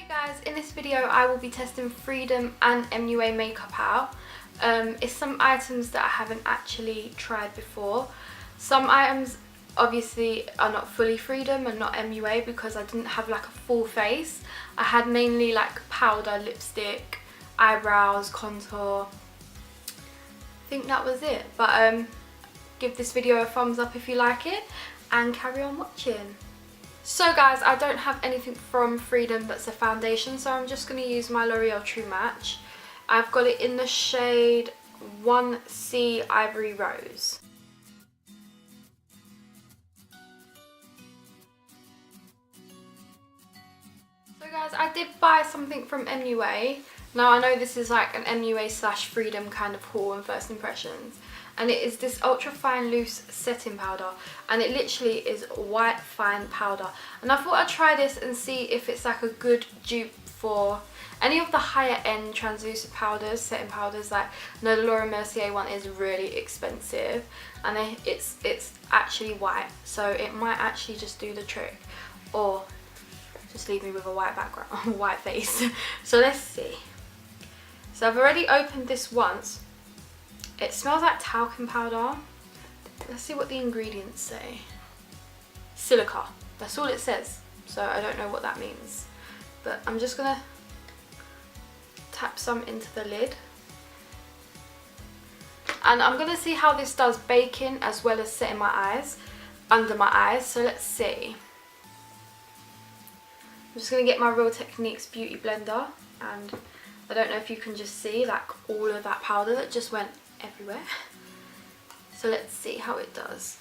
Guys, in this video I will be testing Freedom and MUA makeup out. It's some items that I haven't actually tried before. Some items obviously are not fully Freedom and not MUA because I didn't have like a full face. I had mainly like powder, lipstick, eyebrows, contour. I think that was it, but give this video a thumbs up if you like it and carry on watching. So guys, I don't have anything from Freedom that's a foundation, so I'm just going to use my L'Oreal True Match. I've got it in the shade 1C Ivory Rose. So guys, I did buy something from MUA. Now I know this is like an MUA / Freedom kind of haul and first impressions. And it is this ultra fine loose setting powder, and it literally is white fine powder, and I thought I'd try this and see if it's like a good dupe for any of the higher end translucent powders, setting powders. Like, no, the Laura Mercier one is really expensive, and it's actually white, so it might actually just do the trick, or just leave me with a white background, white face. So let's see. So I've already opened this once. It smells like talcum powder. Let's see what the ingredients say. Silica. That's all it says. So I don't know what that means. But I'm just going to tap some into the lid. And I'm going to see how this does baking as well as setting my eyes, under my eyes. So let's see. I'm just going to get my Real Techniques Beauty Blender. And I don't know if you can just see like all of that powder that just went everywhere. So let's see how it does.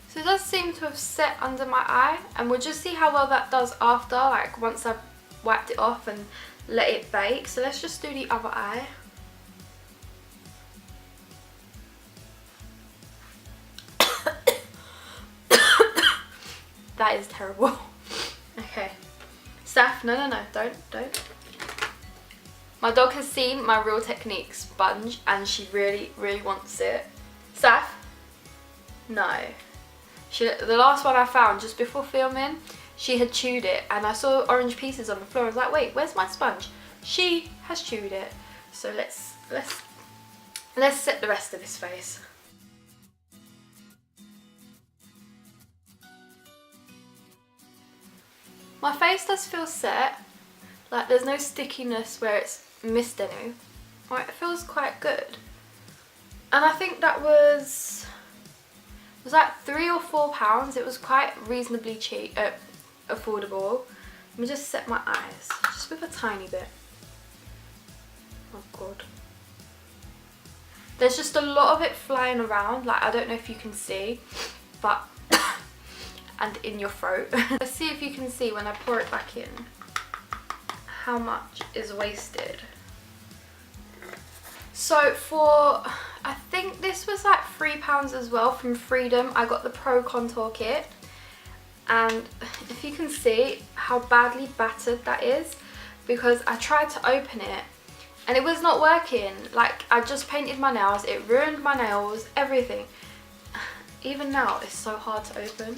So it does seem to have set under my eye, and we'll just see how well that does after, like once I've wiped it off and let it bake. So let's just do the other eye. That is terrible. Okay. Saf, no, don't. My dog has seen my Real Techniques sponge and she really wants it. Saf? No. The last one I found just before filming, she had chewed it and I saw orange pieces on the floor. I was like, wait, where's my sponge? She has chewed it. So let's set the rest of this face. My face does feel set, like there's no stickiness where it's missed any. Right, it feels quite good. And I think that was like £3 or £4. It was quite reasonably cheap, affordable. Let me just set my eyes, just with a tiny bit. Oh god. There's just a lot of it flying around, like I don't know if you can see, but and in your throat. Let's see if you can see when I pour it back in how much is wasted. So for, I think this was like £3 as well from Freedom. I got the Pro Contour Kit, and if you can see how badly battered that is, because I tried to open it and it was not working. Like, I just painted my nails, it ruined my nails, everything. Even now it's so hard to open.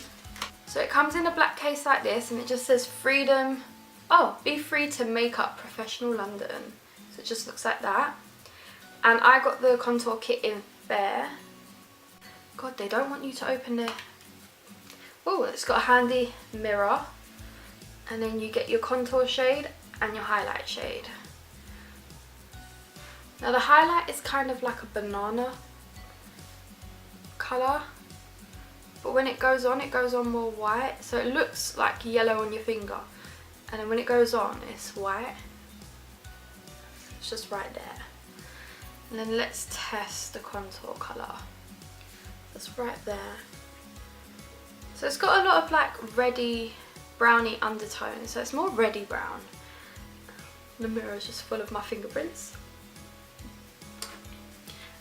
So it comes in a black case like this, and it just says Freedom, oh, be free to makeup professional London. So it just looks like that. And I got the contour kit in Fair. God, they don't want you to open it. Oh, it's got a handy mirror. And then you get your contour shade and your highlight shade. Now the highlight is kind of like a banana colour. But when it goes on more white. So it looks like yellow on your finger. And then when it goes on, it's white. It's just right there. And then let's test the contour colour. That's right there. So it's got a lot of like reddy, browny undertones. So it's more reddy brown. The mirror is just full of my fingerprints.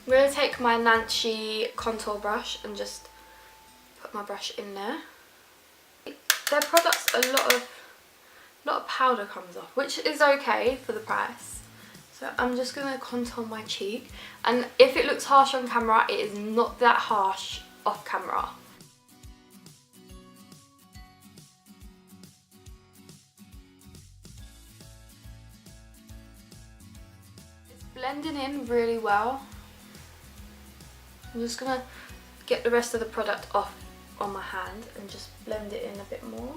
I'm going to take my Nancy contour brush and just put my brush in there. Their products, a lot of a lot of powder comes off, which is okay for the price. So I'm just going to contour my cheek, and if it looks harsh on camera, it is not that harsh off camera. It's blending in really well. I'm just going to get the rest of the product off on my hand and just blend it in a bit more.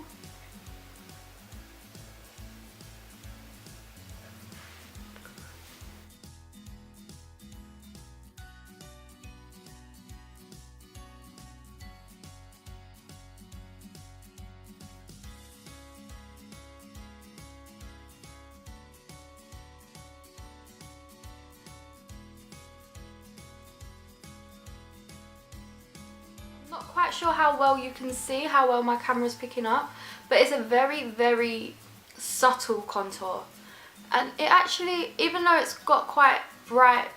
Not quite sure how well you can see how well my camera's picking up, but it's a very subtle contour, and it actually, even though it's got quite bright,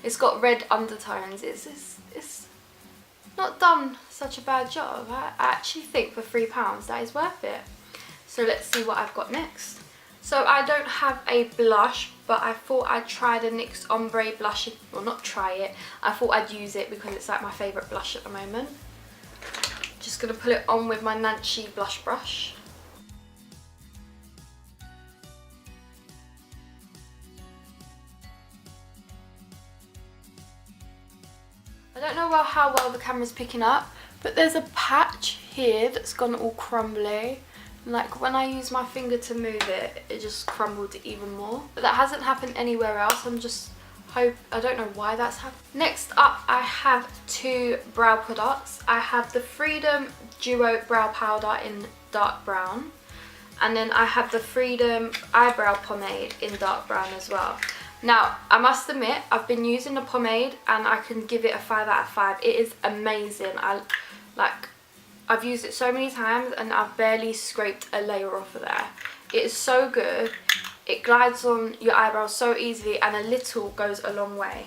it's got red undertones, it's not done such a bad job. I actually think for £3 that is worth it. So let's see what I've got next. So I don't have a blush, but I thought I'd try the NYX Ombre blush. Well, not try it, I thought I'd use it because it's like my favourite blush at the moment. Just going to put it on with my Nancy blush brush. I don't know how well the camera's picking up, but there's a patch here that's gone all crumbly. Like when I use my finger to move it, it just crumbled even more. But that hasn't happened anywhere else. I don't know why that's happened. Next up, I have two brow products. I have the Freedom Duo Brow Powder in dark brown. And then I have the Freedom Eyebrow Pomade in dark brown as well. Now, I must admit, I've been using the pomade and I can give it a 5 out of 5. It is amazing. I've used it so many times and I've barely scraped a layer off of there. It is so good. It glides on your eyebrows so easily, and a little goes a long way.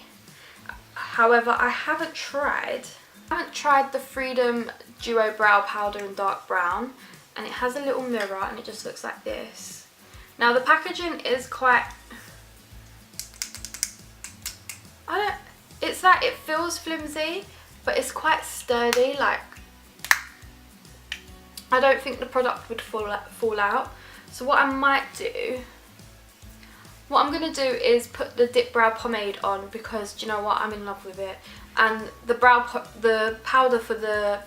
However, I haven't tried the Freedom Duo Brow Powder in dark brown, and it has a little mirror and it just looks like this. Now the packaging is quite, it's like it feels flimsy, but it's quite sturdy. Like, I don't think the product would fall out. So what I'm going to do is put the Dip Brow Pomade on, because do you know what, I'm in love with it. And the powder for the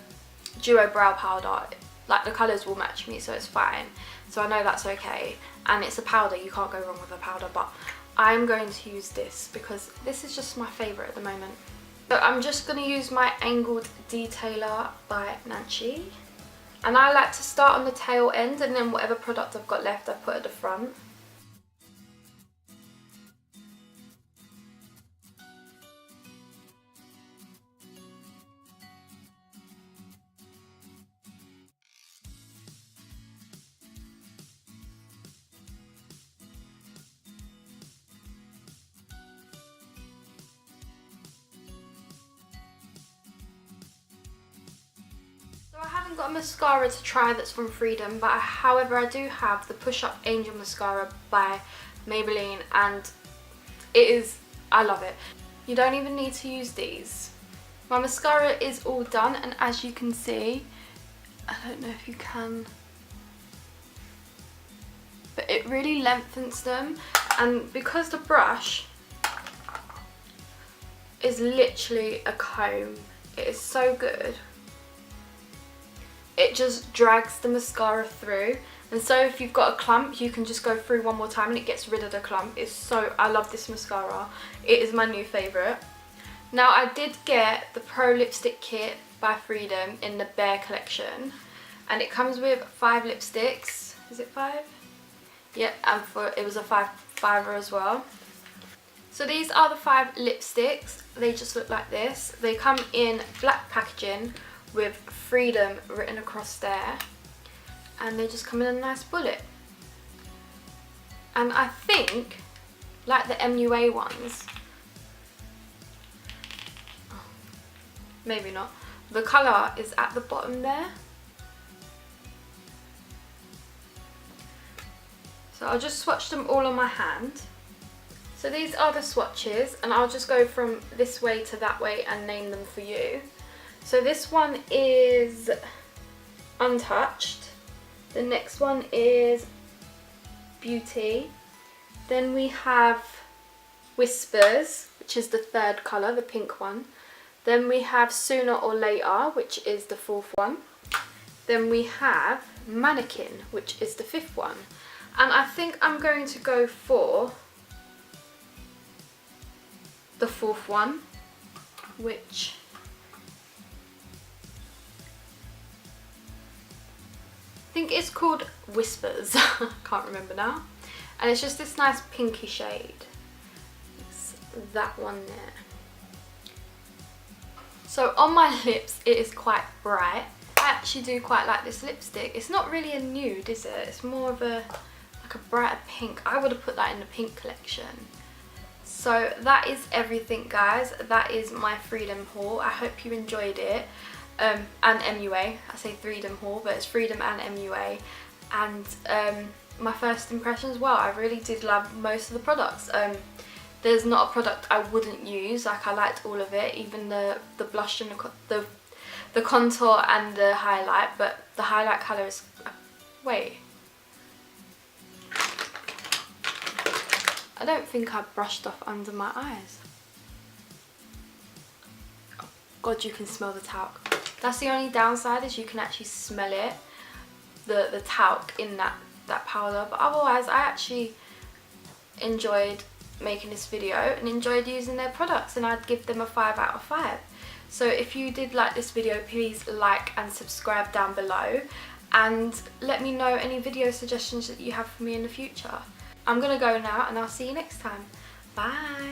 Duo Brow Powder, like the colours will match me, so it's fine. So I know that's okay. And it's a powder, you can't go wrong with a powder, but I'm going to use this because this is just my favourite at the moment. So I'm just going to use my Angled Detailer by Nancy. And I like to start on the tail end, and then whatever product I've got left I put at the front. I haven't got a mascara to try that's from Freedom, but however I do have the Push Up Angel Mascara by Maybelline, and I love it. You don't even need to use these. My mascara is all done, and as you can see, I don't know if you can, but it really lengthens them, and because the brush is literally a comb, it is so good. It just drags the mascara through, and so if you've got a clump, you can just go through one more time and it gets rid of the clump. I love this mascara. It is my new favourite. Now, I did get the Pro Lipstick Kit by Freedom in the Bare collection, and it comes with 5 lipsticks. Is it 5? Yep, and it was a fiver as well. So these are the 5 lipsticks. They just look like this. They come in black packaging with Freedom written across there, and they just come in a nice bullet. And I think, like the MUA ones, maybe not, the colour is at the bottom there. So I'll just swatch them all on my hand. So these are the swatches, and I'll just go from this way to that way and name them for you. So this one is Untouched. The next one is Beauty. Then we have Whispers, which is the third colour, the pink one. Then we have Sooner or Later, which is the fourth one. Then we have Mannequin, which is the fifth one. And I think I'm going to go for the fourth one, which I think it's called Whispers. Can't remember now. And it's just this nice pinky shade. It's that one there. So on my lips it is quite bright. I actually do quite like this lipstick. It's not really a nude, is it? It's more of a like a brighter pink. I would have put that in the pink collection. So that is everything, guys. That is my Freedom haul. I hope you enjoyed it. And MUA. I say Freedom haul, but it's Freedom and MUA. And my first impressions, well, I really did love most of the products. There's not a product I wouldn't use. Like, I liked all of it, even the blush and the contour and the highlight. But the highlight colour is... wait. I don't think I brushed off under my eyes. Oh, God, you can smell the talc. That's the only downside, is you can actually smell it, the talc in that powder. But otherwise, I actually enjoyed making this video and enjoyed using their products, and I'd give them a 5 out of 5. So if you did like this video, please like and subscribe down below, and let me know any video suggestions that you have for me in the future. I'm gonna go now, and I'll see you next time. Bye.